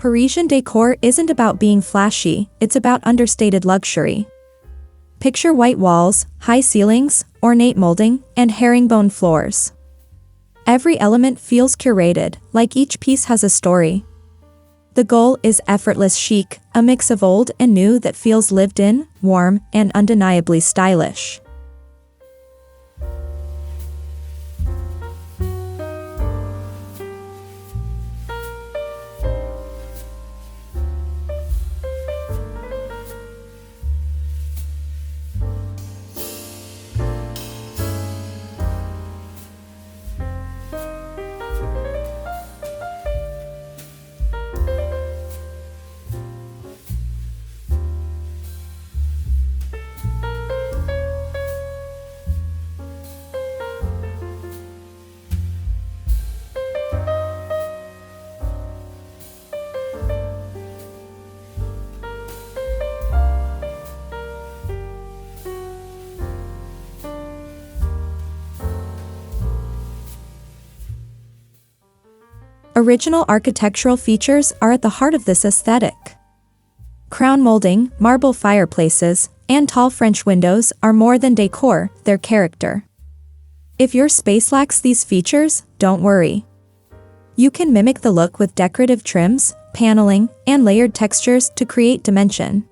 Parisian decor isn't about being flashy, it's about understated luxury. Picture white walls, high ceilings, ornate molding, and herringbone floors. Every element feels curated, like each piece has a story. The goal is effortless chic, a mix of old and new that feels lived in, warm, and undeniably stylish. Original architectural features are at the heart of this aesthetic. Crown molding, marble fireplaces, and tall French windows are more than decor, they're character. If your space lacks these features, don't worry. You can mimic the look with decorative trims, paneling, and layered textures to create dimension.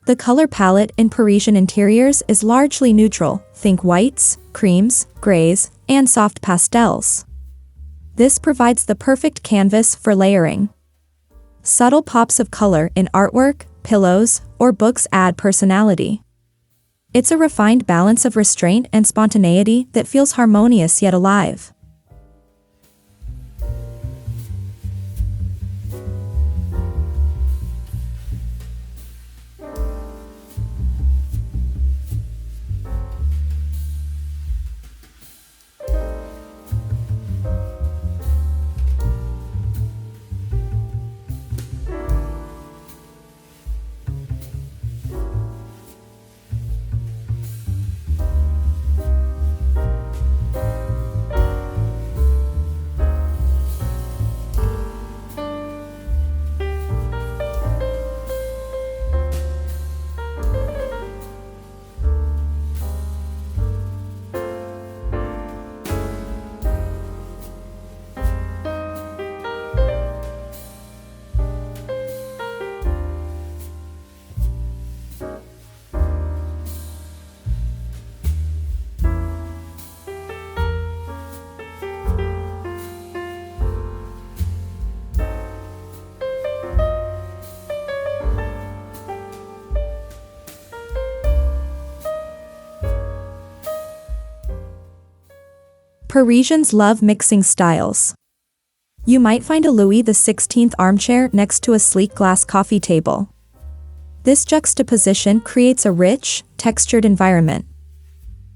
The color palette in Parisian interiors is largely neutral, think whites, creams, grays, and soft pastels. This provides the perfect canvas for layering. Subtle pops of color in artwork, pillows, or books add personality. It's a refined balance of restraint and spontaneity that feels harmonious yet alive. Parisians love mixing styles. You might find a Louis XVI armchair next to a sleek glass coffee table. This juxtaposition creates a rich, textured environment.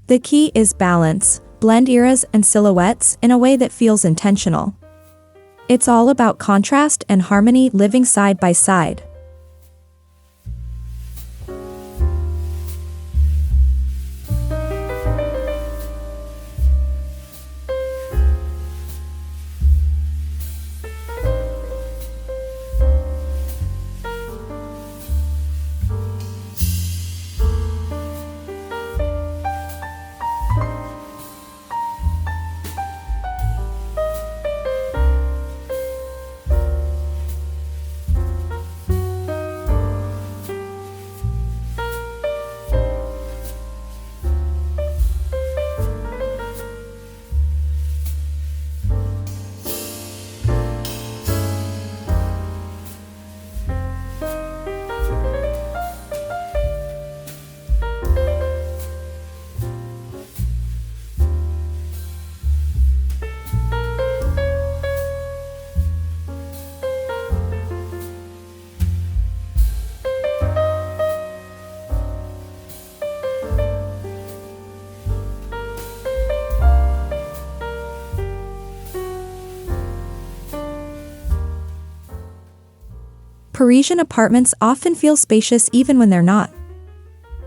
The key is balance, blend eras and silhouettes in a way that feels intentional. It's all about contrast and harmony living side by side. Parisian apartments often feel spacious even when they're not.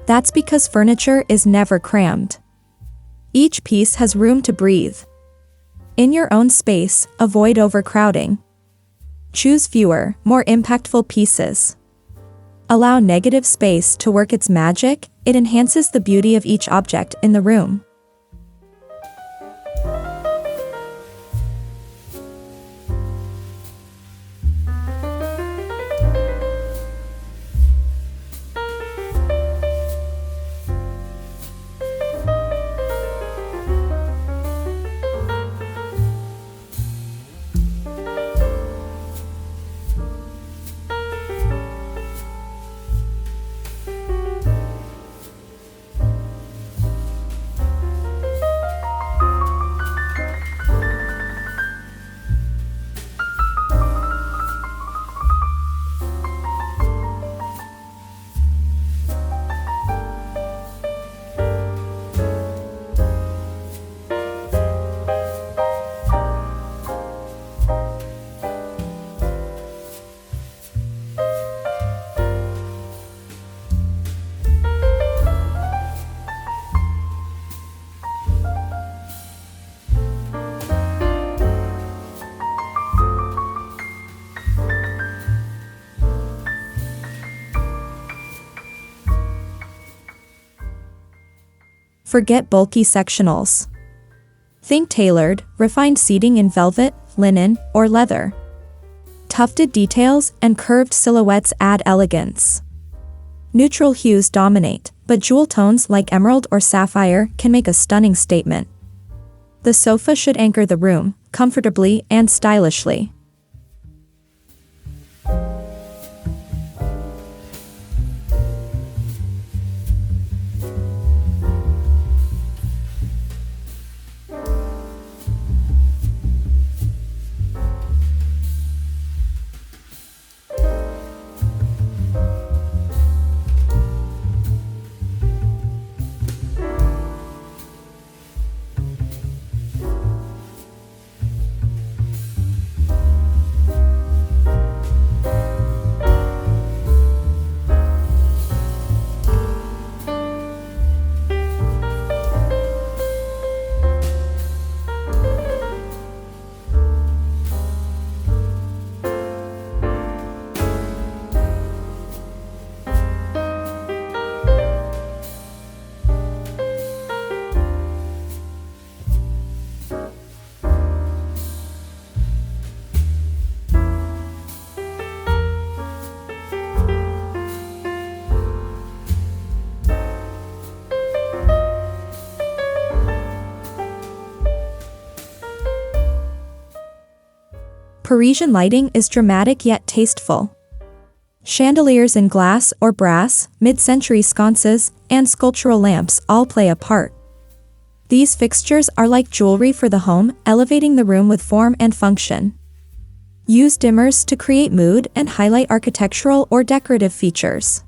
That's because furniture is never crammed. Each piece has room to breathe. In your own space, avoid overcrowding. Choose fewer, more impactful pieces. Allow negative space to work its magic. It enhances the beauty of each object in the room. Forget bulky sectionals. Think tailored, refined seating in velvet, linen, or leather. Tufted details and curved silhouettes add elegance. Neutral hues dominate, but jewel tones like emerald or sapphire can make a stunning statement. The sofa should anchor the room, comfortably and stylishly. Parisian lighting is dramatic yet tasteful. Chandeliers in glass or brass, mid-century sconces, and sculptural lamps all play a part. These fixtures are like jewelry for the home, elevating the room with form and function. Use dimmers to create mood and highlight architectural or decorative features.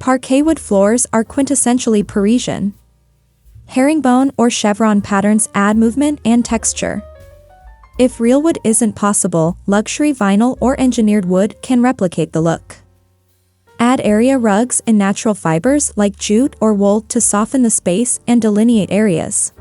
Parquet wood floors are quintessentially Parisian. Herringbone or chevron patterns add movement and texture. If real wood isn't possible, luxury vinyl or engineered wood can replicate the look. Add area rugs and natural fibers like jute or wool to soften the space and delineate areas.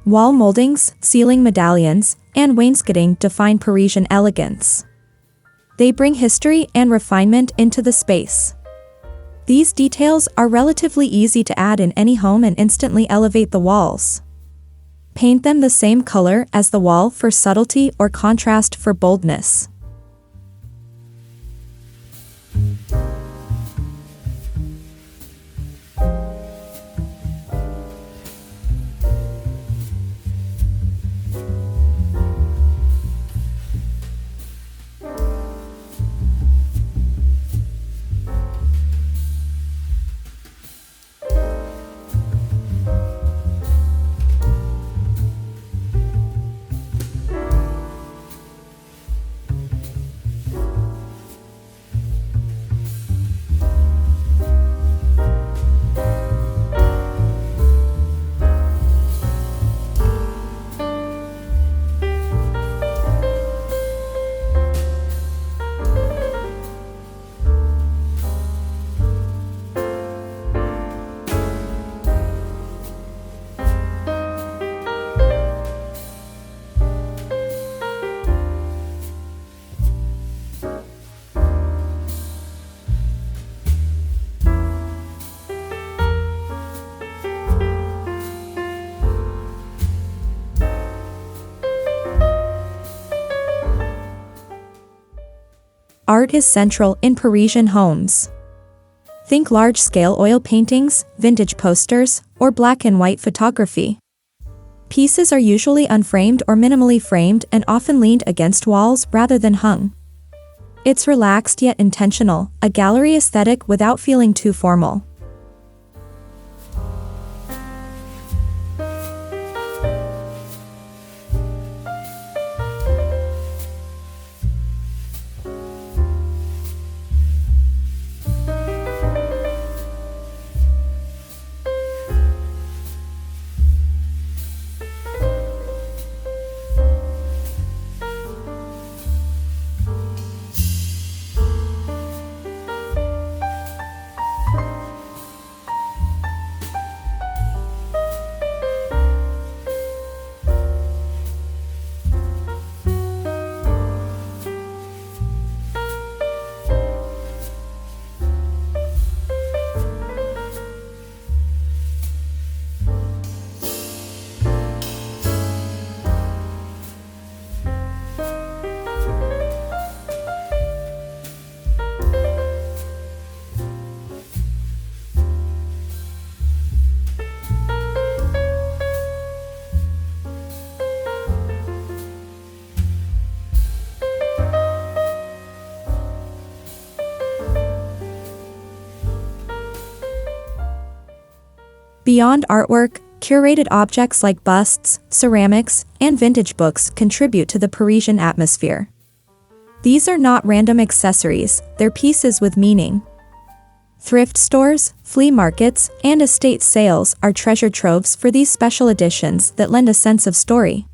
Wall moldings, ceiling medallions, and wainscoting define Parisian elegance. They bring history and refinement into the space. These details are relatively easy to add in any home and instantly elevate the walls. Paint them the same color as the wall for subtlety or contrast for boldness. Art is central in Parisian homes. Think large-scale oil paintings, vintage posters, or black and white photography. Pieces are usually unframed or minimally framed and often leaned against walls rather than hung. It's relaxed yet intentional, a gallery aesthetic without feeling too formal. Beyond artwork, curated objects like busts, ceramics, and vintage books contribute to the Parisian atmosphere. These are not random accessories, they're pieces with meaning. Thrift stores, flea markets, and estate sales are treasure troves for these special editions that lend a sense of story.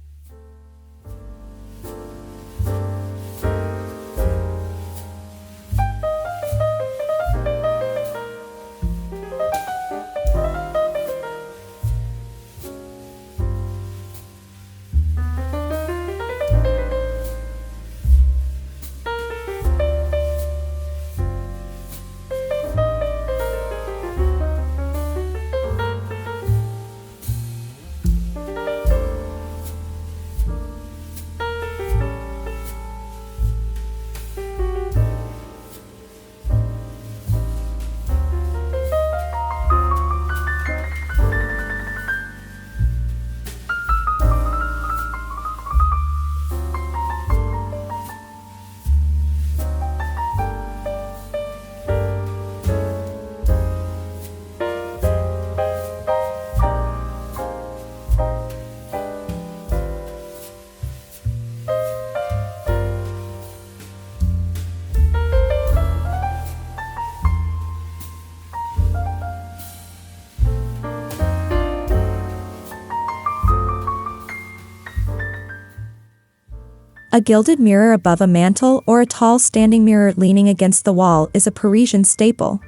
A gilded mirror above a mantel or a tall standing mirror leaning against the wall is a Parisian staple.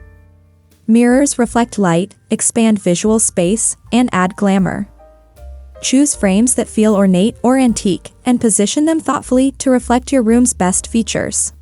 Mirrors reflect light, expand visual space, and add glamour. Choose frames that feel ornate or antique, and position them thoughtfully to reflect your room's best features.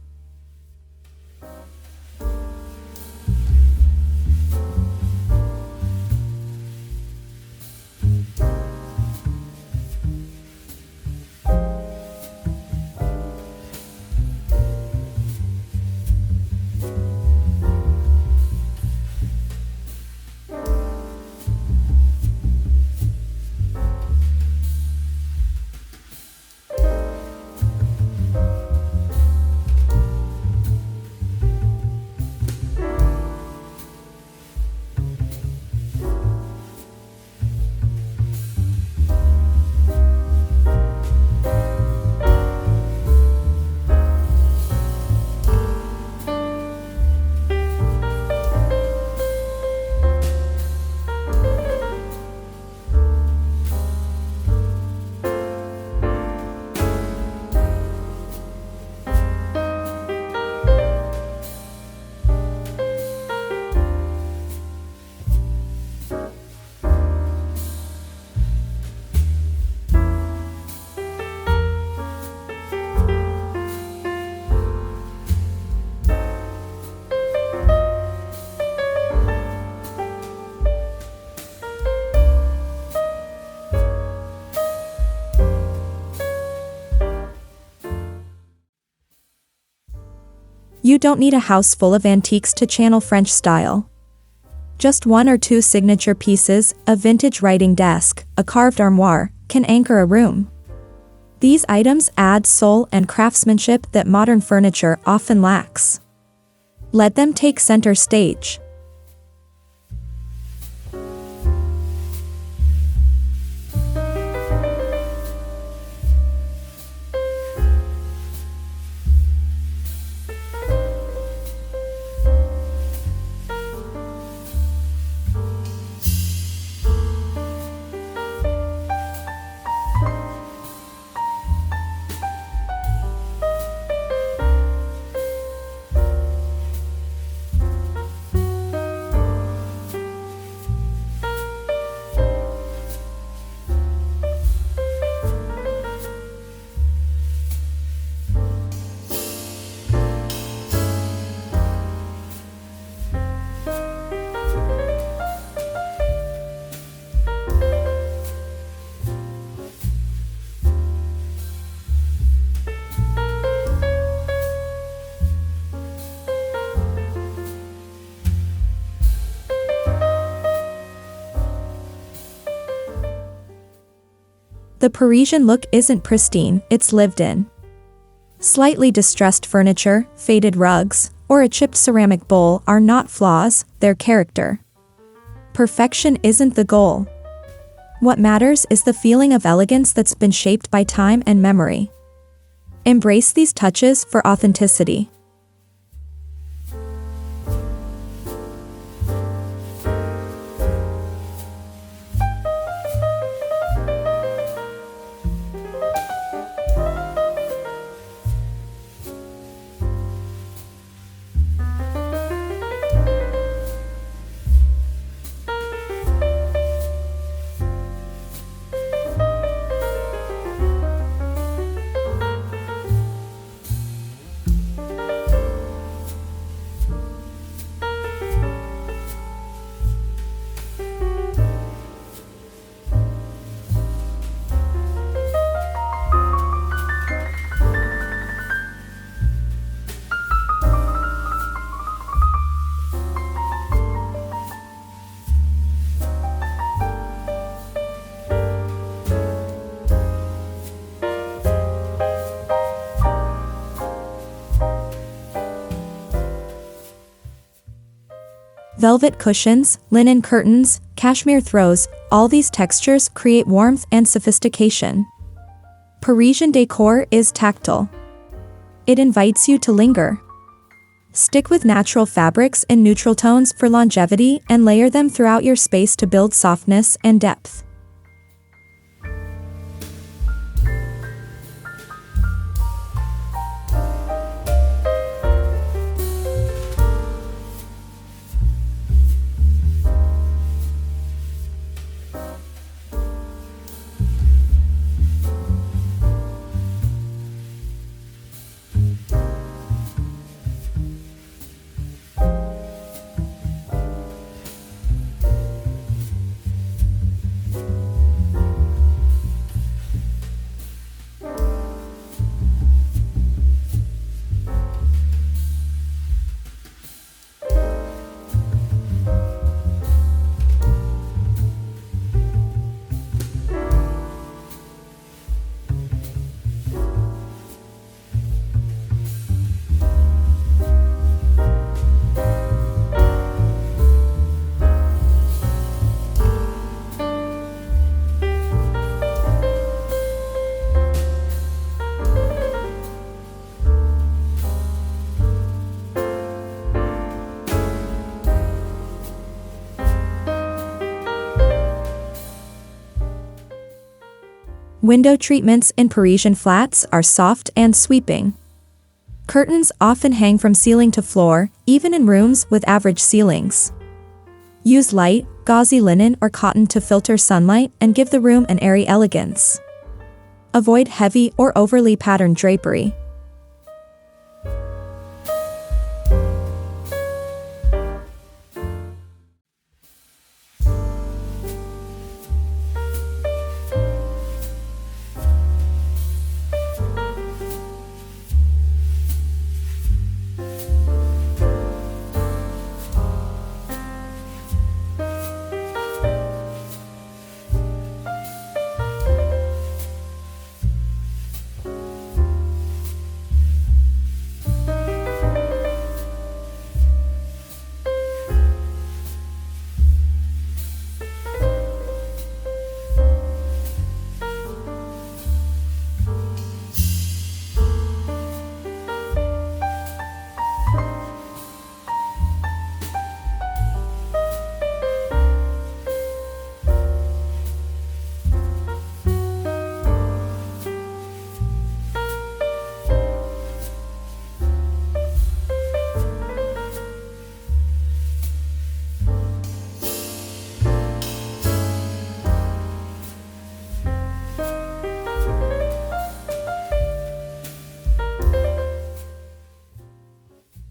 You don't need a house full of antiques to channel French style. Just one or two signature pieces, a vintage writing desk, a carved armoire, can anchor a room. These items add soul and craftsmanship that modern furniture often lacks. Let them take center stage. The Parisian look isn't pristine, it's lived in. Slightly distressed furniture, faded rugs, or a chipped ceramic bowl are not flaws, they're character. Perfection isn't the goal. What matters is the feeling of elegance that's been shaped by time and memory. Embrace these touches for authenticity. Velvet cushions, linen curtains, cashmere throws, all these textures create warmth and sophistication. Parisian decor is tactile. It invites you to linger. Stick with natural fabrics and neutral tones for longevity and layer them throughout your space to build softness and depth. Window treatments in Parisian flats are soft and sweeping. Curtains often hang from ceiling to floor, even in rooms with average ceilings. Use light, gauzy linen or cotton to filter sunlight and give the room an airy elegance. Avoid heavy or overly patterned drapery.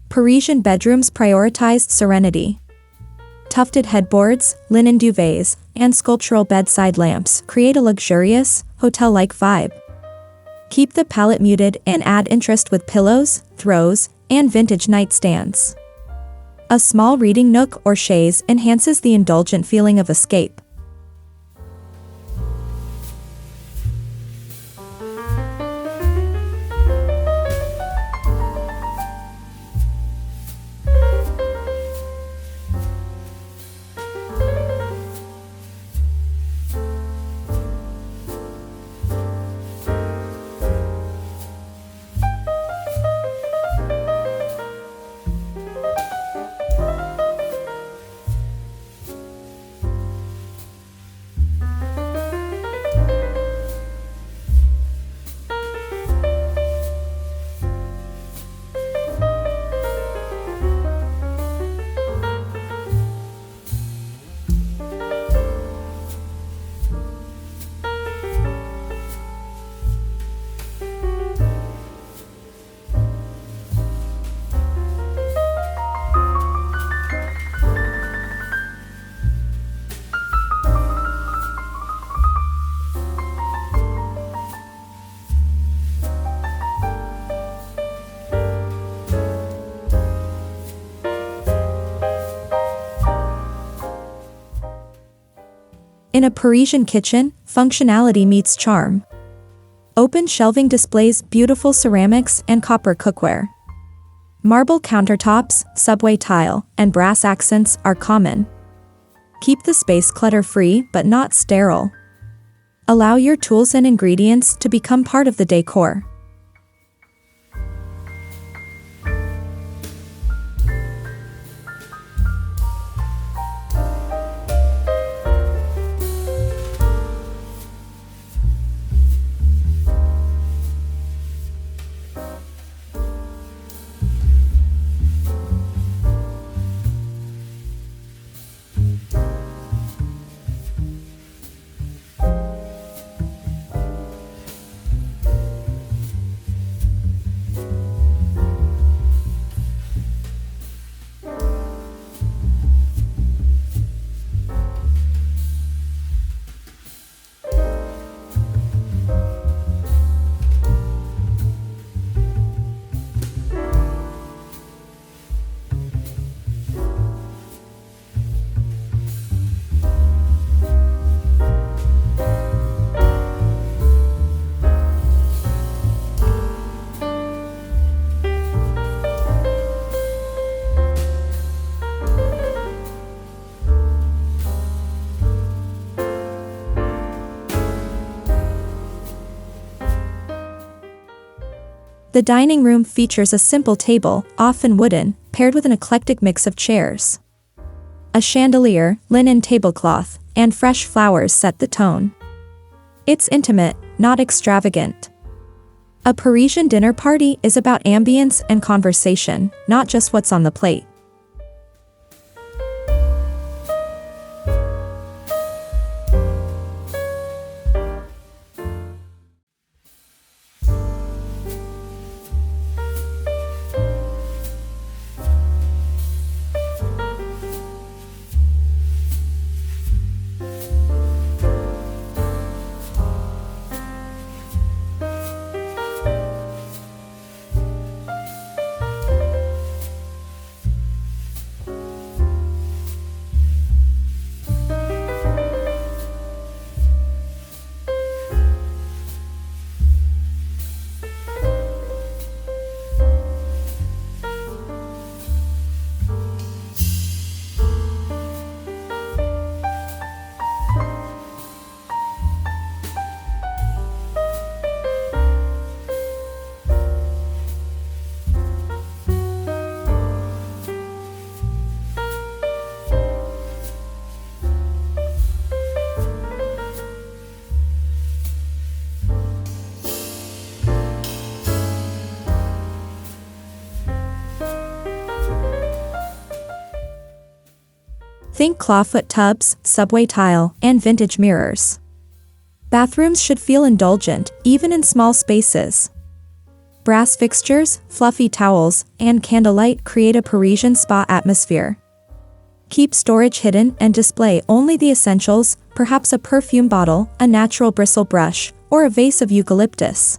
Parisian bedrooms prioritized serenity. Tufted headboards, linen duvets, and sculptural bedside lamps create a luxurious, hotel-like vibe. Keep the palette muted and add interest with pillows, throws, and vintage nightstands. A small reading nook or chaise enhances the indulgent feeling of escape. In a Parisian kitchen, functionality meets charm. Open shelving displays beautiful ceramics and copper cookware. Marble countertops, subway tile, and brass accents are common. Keep the space clutter-free but not sterile. Allow your tools and ingredients to become part of the decor. The dining room features a simple table, often wooden, paired with an eclectic mix of chairs. A chandelier, linen tablecloth, and fresh flowers set the tone. It's intimate, not extravagant. A Parisian dinner party is about ambience and conversation, not just what's on the plate. Think clawfoot tubs, subway tile, and vintage mirrors. Bathrooms should feel indulgent, even in small spaces. Brass fixtures, fluffy towels, and candlelight create a Parisian spa atmosphere. Keep storage hidden and display only the essentials, perhaps a perfume bottle, a natural bristle brush, or a vase of eucalyptus.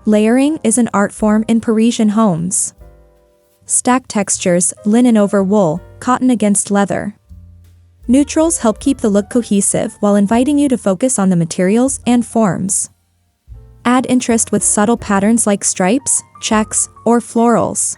Layering is an art form in Parisian homes. Stack textures, linen over wool, cotton against leather. Neutrals help keep the look cohesive while inviting you to focus on the materials and forms. Add interest with subtle patterns like stripes, checks, or florals.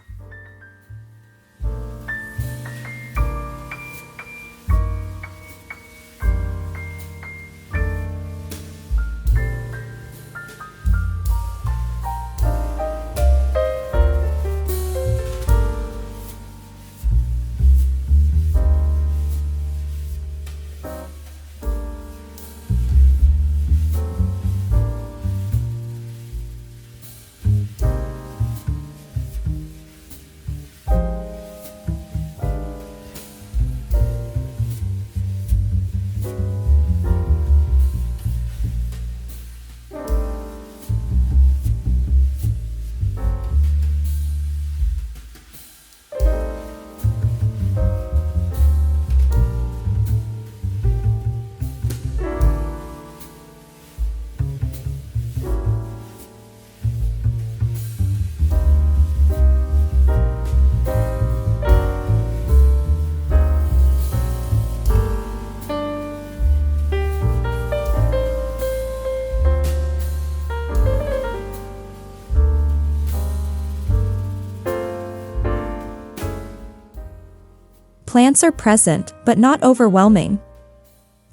Plants are present, but not overwhelming.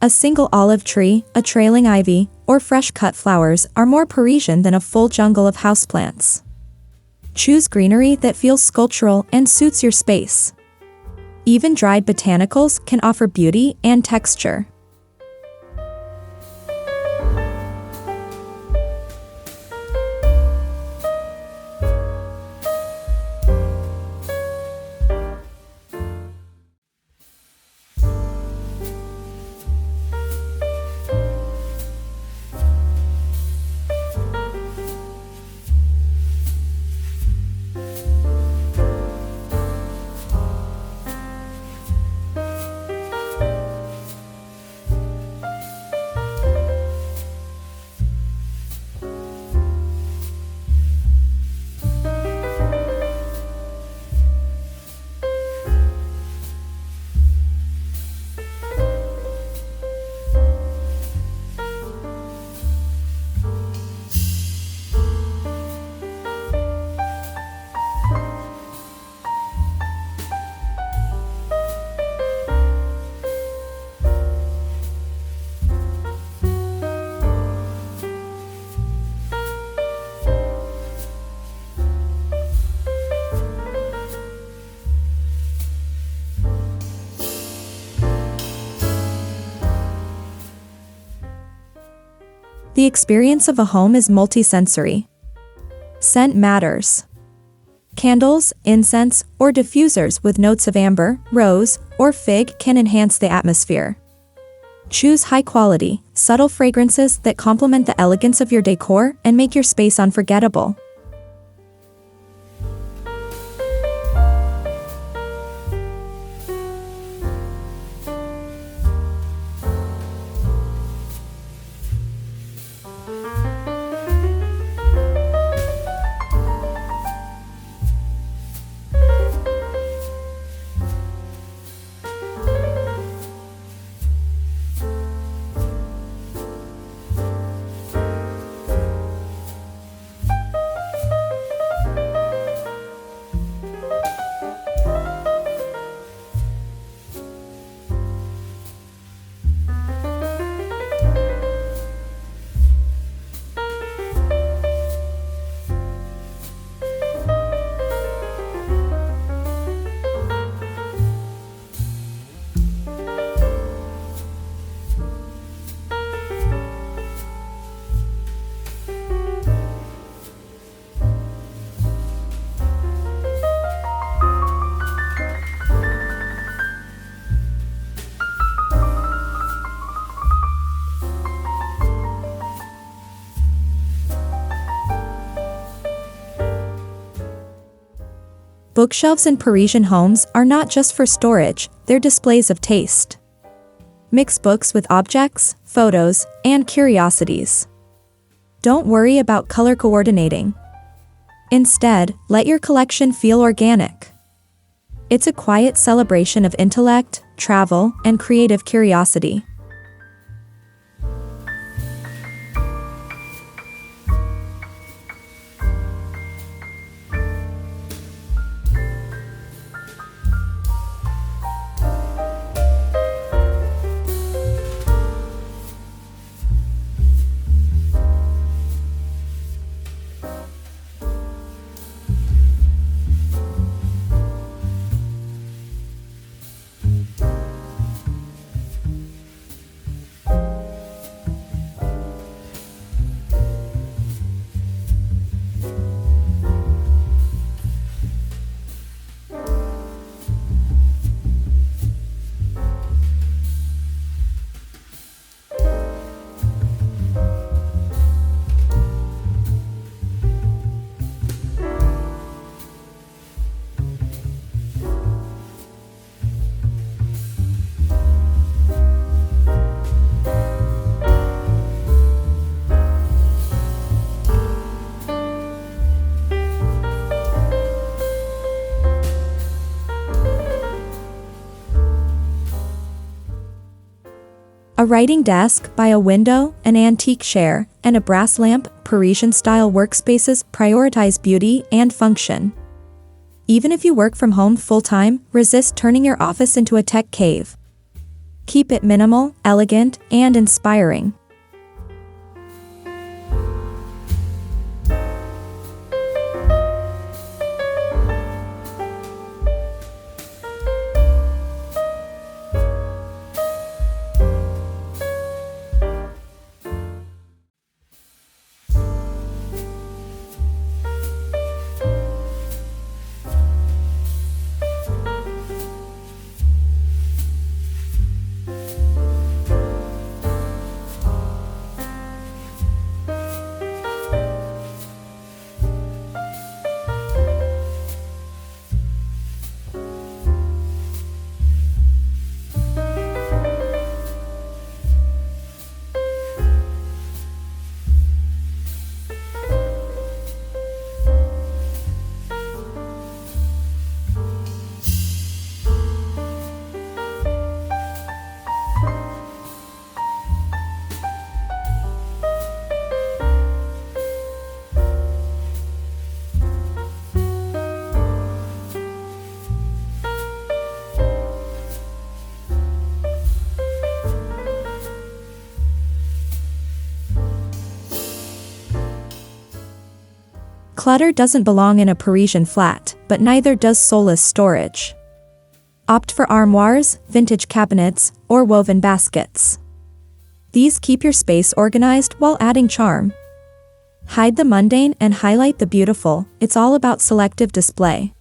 A single olive tree, a trailing ivy, or fresh-cut flowers are more Parisian than a full jungle of houseplants. Choose greenery that feels sculptural and suits your space. Even dried botanicals can offer beauty and texture. The experience of a home is multisensory. Scent matters. Candles, incense, or diffusers with notes of amber, rose, or fig can enhance the atmosphere. Choose high-quality, subtle fragrances that complement the elegance of your decor and make your space unforgettable. Bookshelves in Parisian homes are not just for storage, they're displays of taste. Mix books with objects, photos, and curiosities. Don't worry about color coordinating. Instead, let your collection feel organic. It's a quiet celebration of intellect, travel, and creative curiosity. A writing desk by a window, an antique chair, and a brass lamp, Parisian-style workspaces prioritize beauty and function. Even if you work from home full-time, resist turning your office into a tech cave. Keep it minimal, elegant, and inspiring. Clutter doesn't belong in a Parisian flat, but neither does soulless storage. Opt for armoires, vintage cabinets, or woven baskets. These keep your space organized while adding charm. Hide the mundane and highlight the beautiful. It's all about selective display.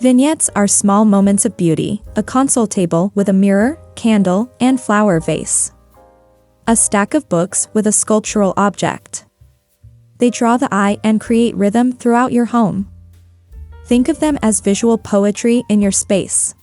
Vignettes are small moments of beauty, a console table with a mirror, candle, and flower vase. A stack of books with a sculptural object. They draw the eye and create rhythm throughout your home. Think of them as visual poetry in your space.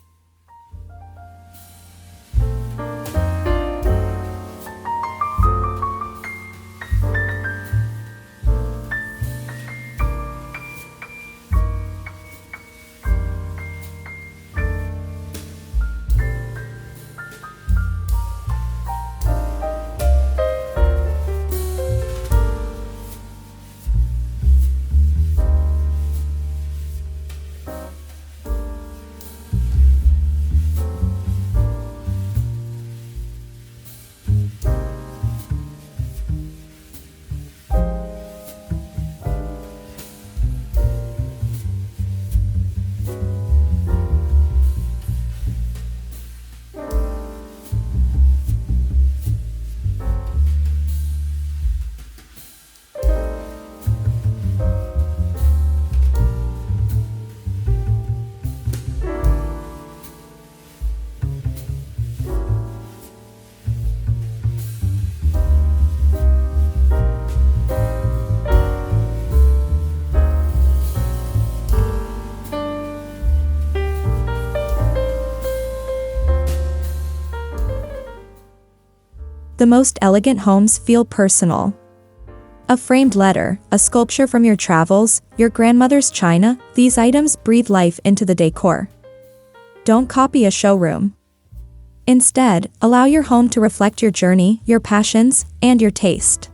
The most elegant homes feel personal. A framed letter, a sculpture from your travels, your grandmother's china, these items breathe life into the decor. Don't copy a showroom. Instead, allow your home to reflect your journey, your passions, and your taste.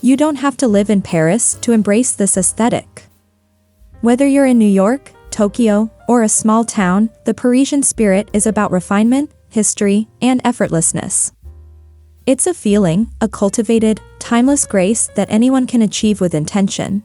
You don't have to live in Paris to embrace this aesthetic. Whether you're in New York, Tokyo, or a small town, the Parisian spirit is about refinement, history, and effortlessness. It's a feeling, a cultivated, timeless grace that anyone can achieve with intention.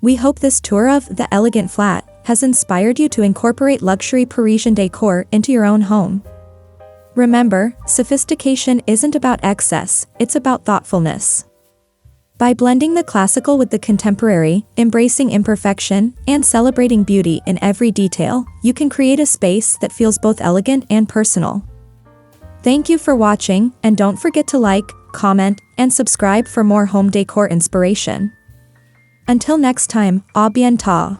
We hope this tour of the elegant flat has inspired you to incorporate luxury Parisian decor into your own home. Remember, sophistication isn't about excess, it's about thoughtfulness. By blending the classical with the contemporary, embracing imperfection, and celebrating beauty in every detail, you can create a space that feels both elegant and personal. Thank you for watching, and don't forget to like, comment, and subscribe for more home decor inspiration. Until next time, à bientôt.